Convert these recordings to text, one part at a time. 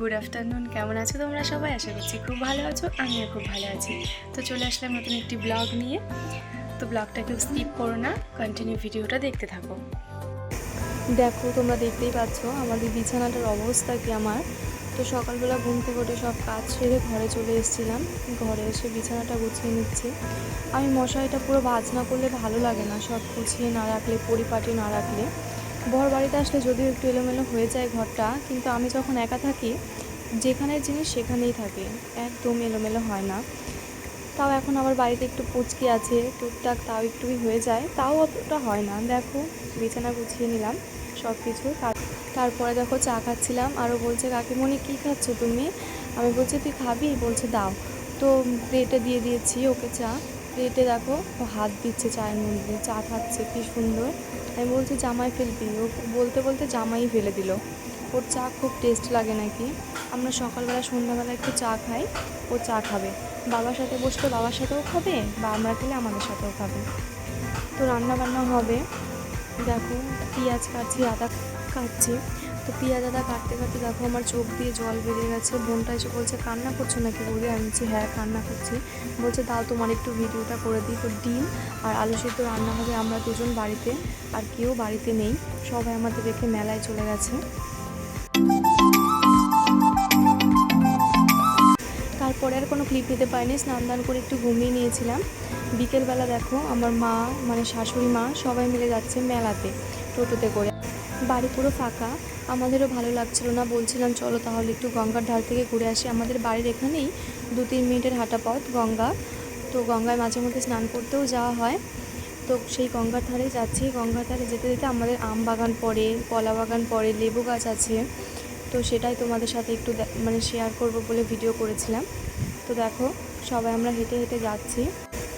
Good afternoon. কেমন আছো তোমরা সবাই? আশা করছি খুব ভালো আছো, আমিও খুব ভালো আছি। তো চলে আসলাম নতুন একটি ব্লগ নিয়ে। তো ব্লগটাকে স্কিপ করো না, কন্টিনিউ ভিডিওটা দেখতে থাকো। দেখো, তোমরা দেখতেই পাচ্ছ আমাদের বিছানাটার অবস্থা কি আমার। তো সকালবেলা ঘুম থেকে উঠে সব কাজ সেরে ঘরে চলে এসেছিলাম। ঘরে এসে বিছানাটা গুছিয়ে নিচ্ছি। আমি মশারিটা পুরো ভাঁজ না করলে ভালো লাগে না, সব গুছিয়ে না রাখলে, পরিপাটি না রাখলে। বর বাড়িতে আসলে যদিও একটু এলোমেলো হয়ে যায় ঘরটা, কিন্তু আমি যখন একা থাকি যেখানের জিনিস সেখানেই থাকে, একদম এলোমেলো হয় না। তাও এখন আবার বাড়িতে একটু পুচকি আছে, টুকটাক তাও একটুই হয়ে যায়, তাও অতটা হয় না। দেখো, বিছানা গুছিয়ে নিলাম সব কিছু। তারপরে দেখো চা খাচ্ছিলাম, আরও বলছে কাকিমণি কী খাচ্ছ তুমি? আমি বলছি তুই খাবি? বলছে দাও। তো প্লেটে দিয়ে দিয়েছি ওকে চা। প্লেটে দেখো ও হাত দিচ্ছে চায়ের মধ্যে, চা খাচ্ছে কী সুন্দর। আমি বলছি জামাই ফেলবি, ও বলতে বলতে জামাই ফেলে দিল। ওর চা খুব টেস্ট লাগে নাকি। আমরা সকালবেলা সন্ধ্যাবেলা একটু চা খাই, ও চা খাবে। বাবার সাথে বসলে বাবার সাথেও খাবে, বা আমরা খেলে আমাদের সাথেও খাবে। তো রান্না বান্না হবে। দেখো পেঁয়াজ কাটছি, আদা কাটছি। তো পেঁয়াজ আদা কাটতে কাটতে দেখো আমার চোখ দিয়ে জল বেরিয়ে গেছে। বোনটা এসে বলছে কান্না করছো নাকি বৌদি? আমি বলছি হ্যাঁ কান্না করছি। বলছে দাও তোমার একটু ভিডিওটা করে দিই। তো ডিম আর আলু সেদ্ধ রান্না হবে, আমরা দুজন বাড়িতে, আর কেউ বাড়িতে নেই, সবাই আমাদের রেখে মেলায় চলে গেছে। তারপরে আর কোনো ক্লিপ নিতে পারিনি, স্নান দান করে একটু ঘুমিয়ে নিয়েছিলাম। বিকেলবেলা দেখো আমার মা, মানে শাশুড়ি মা, সবাই মিলে যাচ্ছে মেলাতে টোটোতে করে। বাড়ি পুরো ফাঁকা, আমাদেরও ভালো লাগছিল না, বলছিলাম চলো তাহলে একটু গঙ্গার ধার থেকে ঘুরে আসি। আমাদের বাড়ির এখানেই 2-3 মিনিটের হাঁটা পথ গঙ্গা। তো গঙ্গায় মাঝে মধ্যে স্নান করতেও যাওয়া হয়। তো সেই গঙ্গার ধারে যাচ্ছি। গঙ্গার ধারে যেতে যেতে আমাদের আম বাগান পড়ে, কলা বাগান পড়ে, লেবু গাছ আছে। তো সেটাই তোমাদের সাথে একটু মানে শেয়ার করব বলে ভিডিও করেছিলাম। তো দেখো সবাই আমরা হেঁটে হেঁটে যাচ্ছি।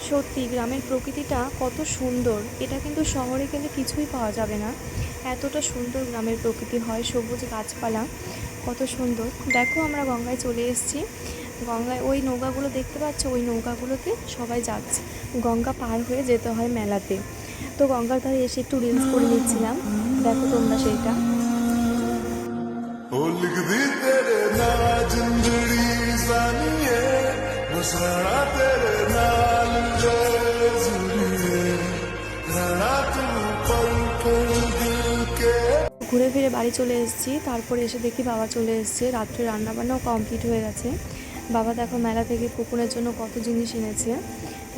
সত্যি গ্রামের প্রকৃতিটা কত সুন্দর, এটা কিন্তু শহরে গেলে কিছুই পাওয়া যাবে না। এতটা সুন্দর গ্রামের প্রকৃতি হয়, সবুজ গাছপালা, কত সুন্দর। দেখো আমরা গঙ্গায় চলে এসেছি। গঙ্গায় ওই নৌকাগুলো দেখতে পাচ্ছ, ওই নৌকাগুলোতে সবাই যাচ্ছে। গঙ্গা পার হয়ে যেতে হয় মেলাতে। তো গঙ্গার ধারে এসে একটু রিলস করে নিচ্ছিলাম, দেখো তোমরা সেইটা। ঘুরে ফিরে বাড়ি চলে এসেছি। তারপরে এসে দেখি বাবা চলে এসেছে, রাত্রে রান্নাবান্নাও কমপ্লিট হয়ে গেছে। বাবা দেখো মেলা থেকে পুকুরের জন্য কত জিনিস এনেছে।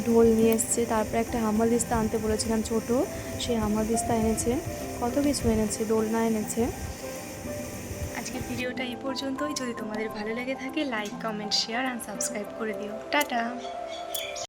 ঢোল নিয়ে এসছে, তারপরে একটা হামালদিস্তা আনতে বলেছিলাম ছোট, সেই হামালদিস্তা এনেছে, কত কিছু এনেছে, দোলনা এনেছে। আজকের ভিডিওটা এই পর্যন্তই। যদি তোমাদের ভালো লেগে থাকে like, comment, share and subscribe করে দিও। টাটা।